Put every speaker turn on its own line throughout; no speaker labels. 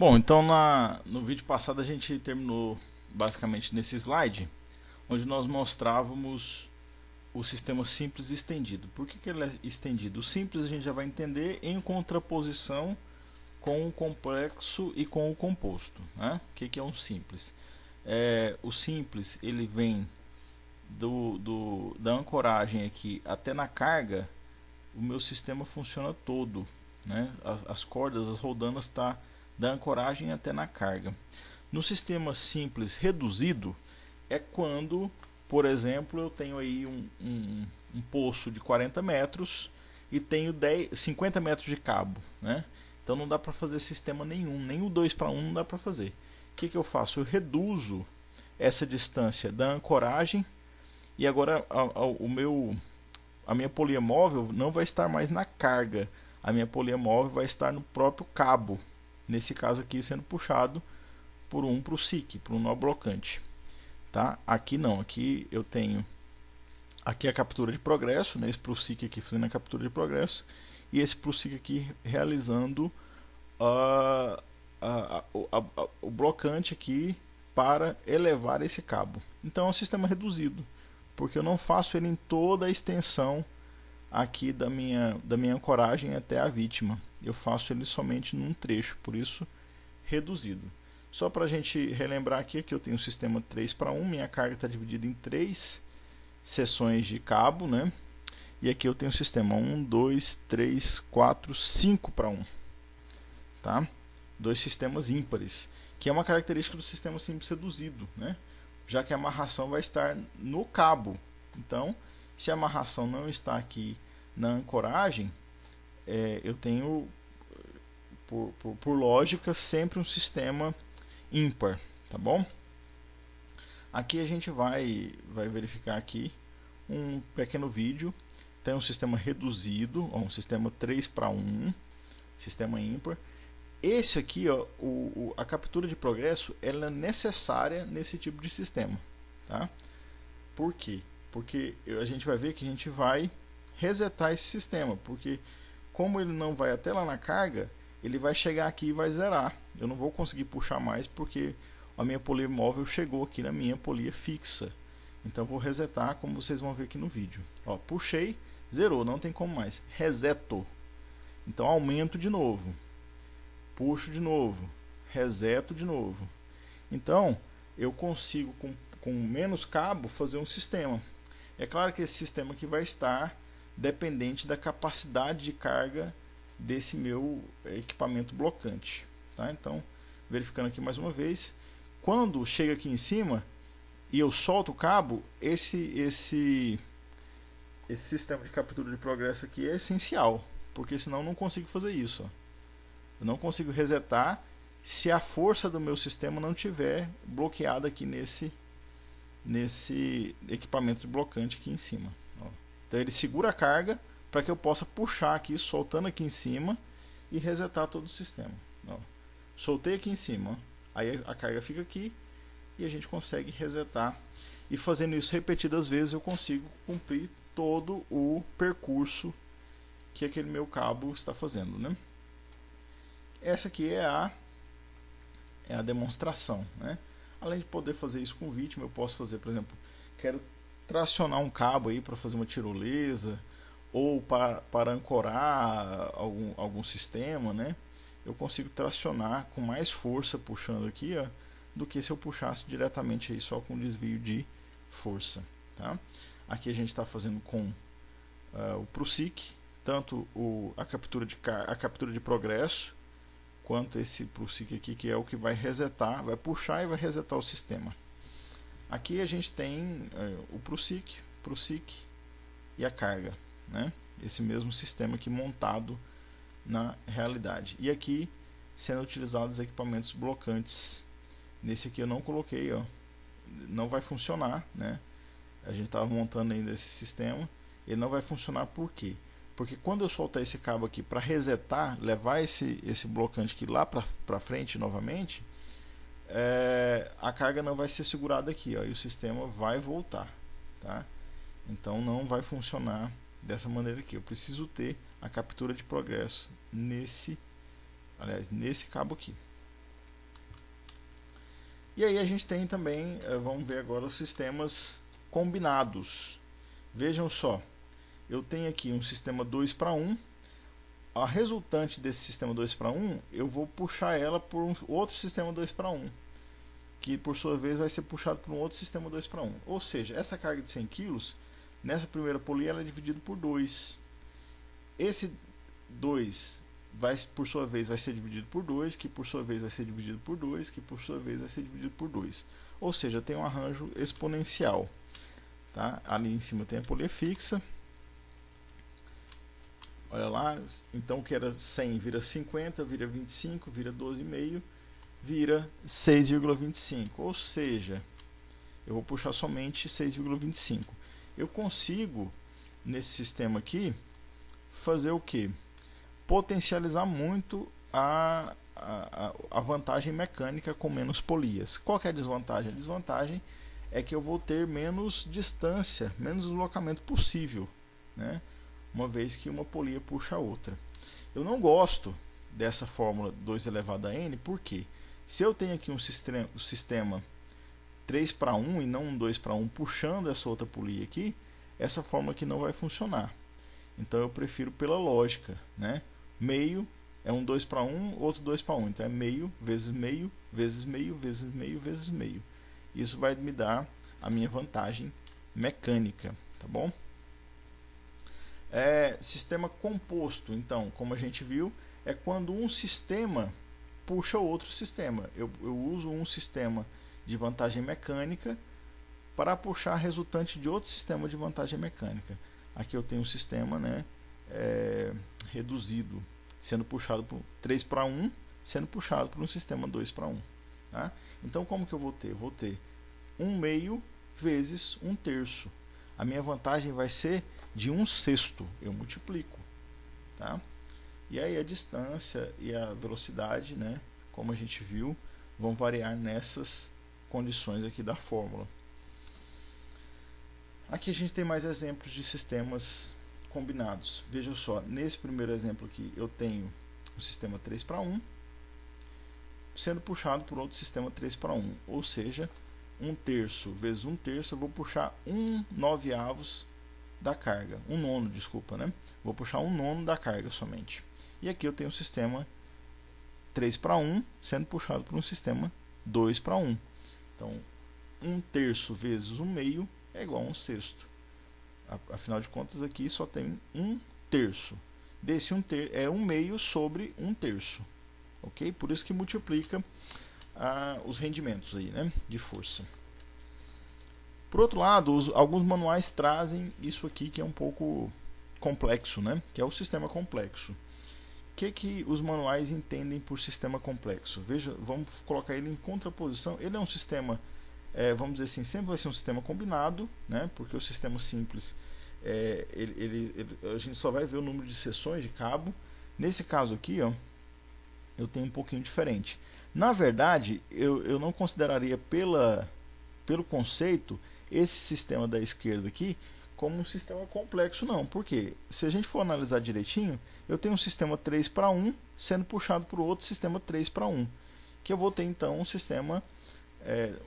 Bom, então no vídeo passado a gente terminou basicamente nesse slide, onde nós mostrávamos o sistema simples e estendido. Por que ele é estendido? O simples a gente já vai entender em contraposição com o complexo e com o composto, né? O que é um simples? O simples ele vem da ancoragem aqui até na carga. O meu sistema funciona todo, né? As cordas, as roldanas tá da ancoragem até na carga. No sistema simples reduzido é quando, por exemplo, eu tenho aí um poço de 40 metros e tenho 50 metros de cabo, né? Então não dá para fazer sistema nenhum, nem o 2 para 1 não dá para fazer. O que eu faço? Eu reduzo essa distância da ancoragem e agora a minha polia móvel não vai estar mais na carga. A minha polia móvel vai estar no próprio cabo. Nesse caso aqui sendo puxado por um PruSiC, por um nó blocante. Tá? Aqui não, aqui eu tenho aqui a captura de progresso, né? Esse PruSiC aqui fazendo a captura de progresso e esse PruSiC aqui realizando o blocante aqui para elevar esse cabo. Então é um sistema reduzido, porque eu não faço ele em toda a extensão aqui da minha ancoragem até a vítima. Eu faço ele somente num trecho, por isso reduzido. Só para a gente relembrar aqui que eu tenho um sistema 3 para 1, minha carga está dividida em 3 seções de cabo, né? E aqui eu tenho o sistema 1, 2, 3, 4, 5 para 1. Tá? Dois sistemas ímpares, que é uma característica do sistema simples reduzido, né? Já que a amarração vai estar no cabo. Então, se a amarração não está aqui na ancoragem, eu tenho, por lógica, sempre um sistema ímpar, tá bom? Aqui a gente vai verificar aqui um pequeno vídeo. Tem um sistema reduzido, um sistema 3 para 1, sistema ímpar. Esse aqui, ó, a captura de progresso, ela é necessária nesse tipo de sistema, tá? Por quê? Porque a gente vai ver que a gente vai resetar esse sistema, porque como ele não vai até lá na carga, ele vai chegar aqui e vai zerar. Eu não vou conseguir puxar mais porque a minha polia móvel chegou aqui na minha polia fixa. Então vou resetar, como vocês vão ver aqui no vídeo. Ó, puxei, zerou, não tem como mais. Reseto. Então aumento de novo. Puxo de novo. Reseto de novo. Então eu consigo com menos cabo fazer um sistema. É claro que esse sistema aqui vai estar dependente da capacidade de carga desse meu equipamento blocante, tá? Então, verificando aqui mais uma vez, quando chega aqui em cima e eu solto o cabo, esse sistema de captura de progresso aqui é essencial, porque senão eu não consigo fazer isso. Ó. Eu não consigo resetar se a força do meu sistema não tiver bloqueada aqui nesse equipamento de blocante aqui em cima. Ó. Então ele segura a carga para que eu possa puxar aqui, soltando aqui em cima e resetar todo o sistema. Ó. Soltei aqui em cima, ó. Aí a carga fica aqui e a gente consegue resetar. E fazendo isso repetidas vezes eu consigo cumprir todo o percurso que aquele meu cabo está fazendo, né? Essa aqui é a demonstração, né? Além de poder fazer isso com vítima, eu posso fazer, por exemplo, quero tracionar um cabo aí para fazer uma tirolesa ou para ancorar algum sistema, né? Eu consigo tracionar com mais força puxando aqui, ó, do que se eu puxasse diretamente aí só com desvio de força, tá? Aqui a gente está fazendo com o PruSiC, tanto a captura de progresso quanto esse PruSiC aqui, que é o que vai resetar, vai puxar e vai resetar o sistema. Aqui a gente tem o PruSiC e a carga, né? Esse mesmo sistema aqui montado na realidade. E aqui sendo utilizados equipamentos blocantes. Nesse aqui eu não coloquei, ó, não vai funcionar, né? A gente estava montando ainda esse sistema, ele não vai funcionar por quê? Porque quando eu soltar esse cabo aqui para resetar, levar esse blocante aqui lá para frente novamente, a carga não vai ser segurada aqui, ó, e o sistema vai voltar, tá? Então não vai funcionar dessa maneira aqui. Eu preciso ter a captura de progresso nesse cabo aqui, E aí a gente tem também, vamos ver agora os sistemas combinados. Vejam só, eu tenho aqui um sistema 2 para 1. A resultante desse sistema 2 para 1, eu vou puxar ela por um outro sistema 2 para 1, que por sua vez vai ser puxado por um outro sistema 2 para 1. Ou seja, essa carga de 100 kg, nessa primeira polia, ela é dividida por 2. Esse 2 vai, por sua vez, vai ser dividido por 2, que por sua vez vai ser dividido por 2, que por sua vez vai ser dividido por 2. Ou seja, tem um arranjo exponencial. Tá? Ali em cima tem a polia fixa. Olha lá, então o que era 100 vira 50, vira 25, vira 12,5, vira 6,25. Ou seja, eu vou puxar somente 6,25. Eu consigo, nesse sistema aqui, fazer o que? Potencializar muito a vantagem mecânica com menos polias. Qual que é a desvantagem? A desvantagem é que eu vou ter menos distância, menos deslocamento possível, né? Uma vez que uma polia puxa a outra. Eu não gosto dessa fórmula 2 elevado a n, porque se eu tenho aqui um sistema 3 para 1 e não um 2 para 1 puxando essa outra polia aqui, essa fórmula aqui não vai funcionar. Então eu prefiro pela lógica, né? Meio é um 2 para 1, outro 2 para 1. Então é meio, vezes meio, vezes meio, vezes meio, vezes meio. Isso vai me dar a minha vantagem mecânica, tá bom? Sistema composto, então, como a gente viu, é quando um sistema puxa outro sistema. Eu uso um sistema de vantagem mecânica para puxar a resultante de outro sistema de vantagem mecânica. Aqui eu tenho um sistema, né, reduzido, sendo puxado por 3 para 1, sendo puxado por um sistema 2 para 1. Tá? Então como que eu vou ter? Eu vou ter 1/2 vezes 1/3. A minha vantagem vai ser de 1/6. Eu multiplico. Tá? E aí a distância e a velocidade, né, como a gente viu, vão variar nessas condições aqui da fórmula. Aqui a gente tem mais exemplos de sistemas combinados. Vejam só, nesse primeiro exemplo aqui eu tenho um sistema 3 para 1 sendo puxado por outro sistema 3 para 1, ou seja, 1/3 vezes 1/3, eu vou puxar 1/9 da carga, 1/9, desculpa, né? Vou puxar 1/9 da carga somente. E aqui eu tenho um sistema 3 para 1 sendo puxado por um sistema 2 para 1. Então, 1/3 vezes 1/2 é igual a 1/6. Afinal de contas, aqui só tem 1/3. Desse 1/3 é 1/2 sobre 1/3. Ok? Por isso que multiplica os rendimentos aí, né, de força. Por outro lado, alguns manuais trazem isso aqui que é um pouco complexo, né, que é o sistema complexo. O que os manuais entendem por sistema complexo? Veja, vamos colocar ele em contraposição. Ele é um sistema, vamos dizer assim, sempre vai ser um sistema combinado, né, porque o sistema simples, a gente só vai ver o número de seções de cabo. Nesse caso aqui, ó, eu tenho um pouquinho diferente. Na verdade, eu não consideraria pelo conceito esse sistema da esquerda aqui como um sistema complexo, não. Porque se a gente for analisar direitinho, eu tenho um sistema 3 para 1 sendo puxado por outro sistema 3 para 1. Que eu vou ter então um sistema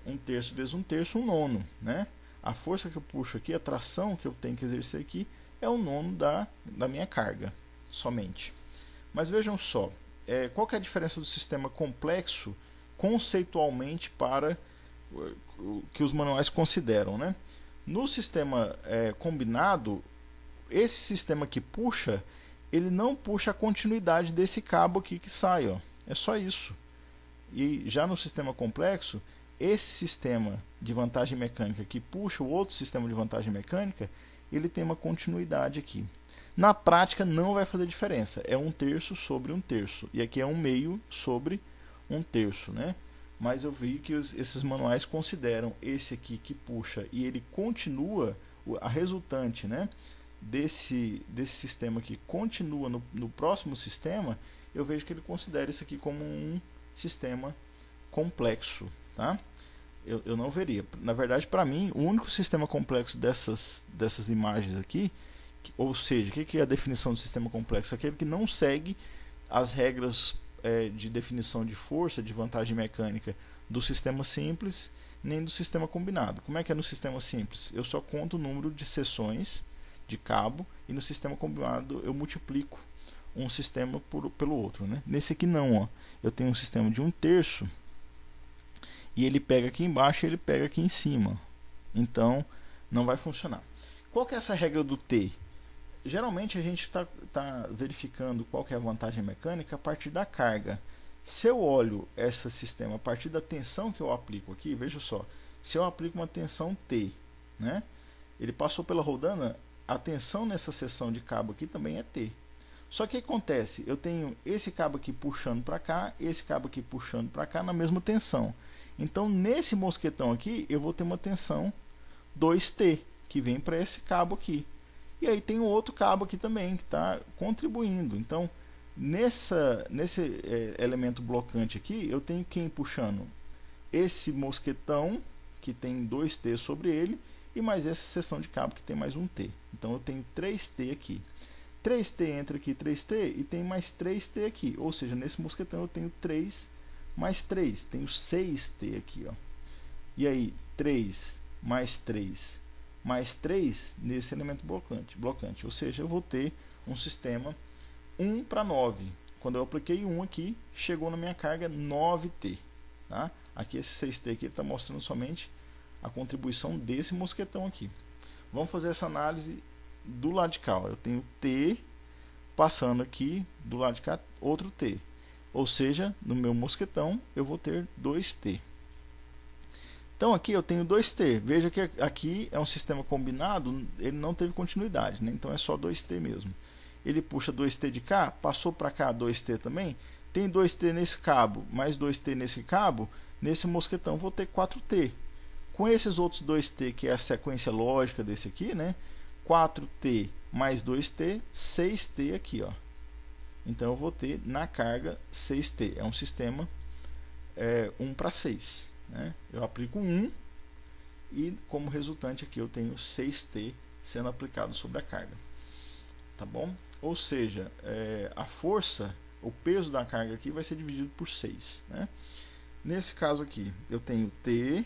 1/3 vezes 1/3, 1/9. Né? A força que eu puxo aqui, a tração que eu tenho que exercer aqui, é 1/9 da minha carga, somente. Mas vejam só, qual que é a diferença do sistema complexo conceitualmente para o que os manuais consideram, né? No sistema combinado, esse sistema que puxa, ele não puxa a continuidade desse cabo aqui que sai, ó. É só isso. E já no sistema complexo, esse sistema de vantagem mecânica que puxa o outro sistema de vantagem mecânica, ele tem uma continuidade aqui. Na prática não vai fazer diferença, é 1/3 sobre 1/3, e aqui é 1/2 sobre 1/3, né? Mas eu vi que esses manuais consideram esse aqui que puxa e ele continua, a resultante, né, desse sistema que continua no próximo sistema, eu vejo que ele considera isso aqui como um sistema complexo, tá? Eu não veria. Na verdade, para mim, o único sistema complexo dessas imagens aqui, ou seja, o que é a definição do sistema complexo? Aquele que não segue as regras de definição de força, de vantagem mecânica do sistema simples, nem do sistema combinado. Como é que é no sistema simples? Eu só conto o número de seções de cabo, e no sistema combinado eu multiplico um sistema pelo outro, né? Nesse aqui não, ó. Eu tenho um sistema de 1/3 e ele pega aqui embaixo e ele pega aqui em cima. Então não vai funcionar. Qual que é essa regra do T? Geralmente a gente está verificando qual que é a vantagem mecânica a partir da carga. Se eu olho esse sistema a partir da tensão que eu aplico aqui, veja só, se eu aplico uma tensão T, né? Ele passou pela rodana, a tensão nessa seção de cabo aqui também é T. Só que o que acontece? Eu tenho esse cabo aqui puxando para cá, esse cabo aqui puxando para cá na mesma tensão. Então nesse mosquetão aqui eu vou ter uma tensão 2T, que vem para esse cabo aqui. E aí tem um outro cabo aqui também que está contribuindo. Então nesse elemento blocante aqui eu tenho quem puxando? Esse mosquetão que tem 2T sobre ele, e mais essa seção de cabo que tem mais um T. Então eu tenho 3T aqui. 3T entra aqui 3T e tem mais 3T aqui. Ou seja, nesse mosquetão eu tenho 3 mais 3. Tenho 6T aqui, ó. E aí 3 mais 3 mais 3 nesse elemento blocante. Ou seja, eu vou ter um sistema 1/9. Quando eu apliquei 1 aqui, chegou na minha carga 9T. Tá? Aqui esse 6T aqui está mostrando somente a contribuição desse mosquetão aqui. Vamos fazer essa análise do lado de cá. Eu tenho T passando aqui do lado de cá, outro T. Ou seja, no meu mosquetão eu vou ter 2T. Então aqui eu tenho 2T. Veja que aqui é um sistema combinado, ele não teve continuidade, né? Então é só 2T mesmo. Ele puxa 2T de cá, passou para cá 2T também. Tem 2T nesse cabo, mais 2T nesse cabo. Nesse mosquetão vou ter 4T. Com esses outros 2T, que é a sequência lógica desse aqui, né? 4T mais 2T, 6T aqui, ó. Então eu vou ter na carga 6T. É um sistema 1/6. Né? Eu aplico 1 e como resultante aqui eu tenho 6T sendo aplicado sobre a carga. Tá bom? Ou seja, a força, o peso da carga aqui vai ser dividido por 6. Né? Nesse caso aqui eu tenho T,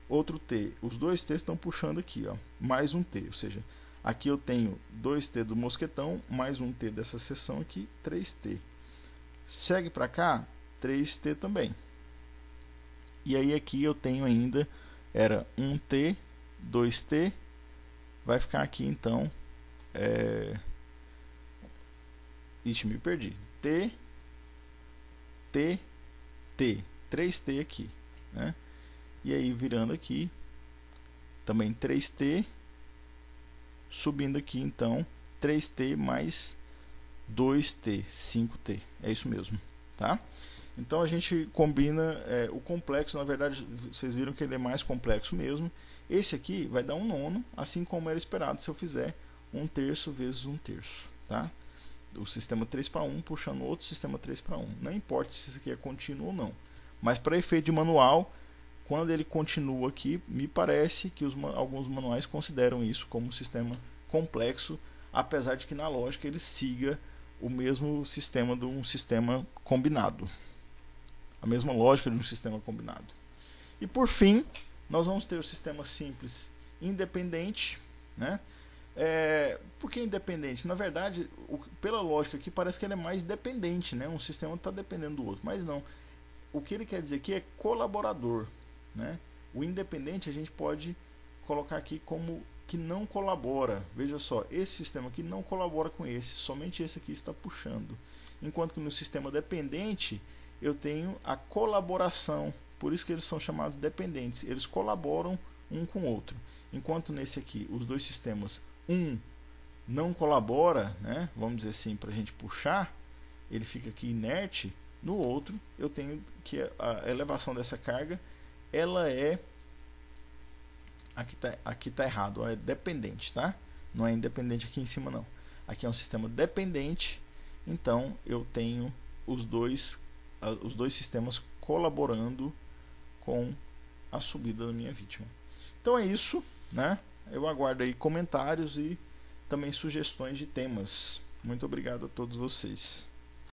outro T. Os dois T estão puxando aqui, ó, mais um T. Ou seja, aqui eu tenho 2T do mosquetão, mais um T dessa seção aqui, 3T. Segue para cá, 3T também. E aí aqui eu tenho ainda, era 1T, 2T, vai ficar aqui então, ixi, me perdi, T, T, T, 3T aqui, né? E aí virando aqui, também 3T, subindo aqui então, 3T mais 2T, 5T, é isso mesmo, tá? Então a gente combina o complexo, na verdade vocês viram que ele é mais complexo mesmo. Esse aqui vai dar 1/9, assim como era esperado se eu fizer 1/3 vezes 1/3, tá? O sistema 3/1 puxando outro sistema 3/1. Não importa se isso aqui é contínuo ou não, mas para efeito de manual, quando ele continua aqui, me parece que alguns manuais consideram isso como um sistema complexo, apesar de que na lógica ele siga o mesmo sistema de um sistema combinado. A mesma lógica de um sistema combinado. E por fim, nós vamos ter o sistema simples independente, né? Por que independente? Na verdade, pela lógica aqui parece que ele é mais dependente, né? Um sistema está dependendo do outro, mas não. O que ele quer dizer aqui é colaborador, né? O independente a gente pode colocar aqui como que não colabora. Veja só, esse sistema aqui não colabora com esse, somente esse aqui está puxando. Enquanto que no sistema dependente eu tenho a colaboração, por isso que eles são chamados dependentes, eles colaboram um com o outro. Enquanto nesse aqui, os dois sistemas, um não colabora, né, vamos dizer assim, para a gente puxar, ele fica aqui inerte, no outro eu tenho que a elevação dessa carga, ela aqui tá errado, é dependente, tá? Não é independente aqui em cima não. Aqui é um sistema dependente, então eu tenho os dois sistemas colaborando com a subida da minha vítima. Então é isso, né? Eu aguardo aí comentários e também sugestões de temas. Muito obrigado a todos vocês.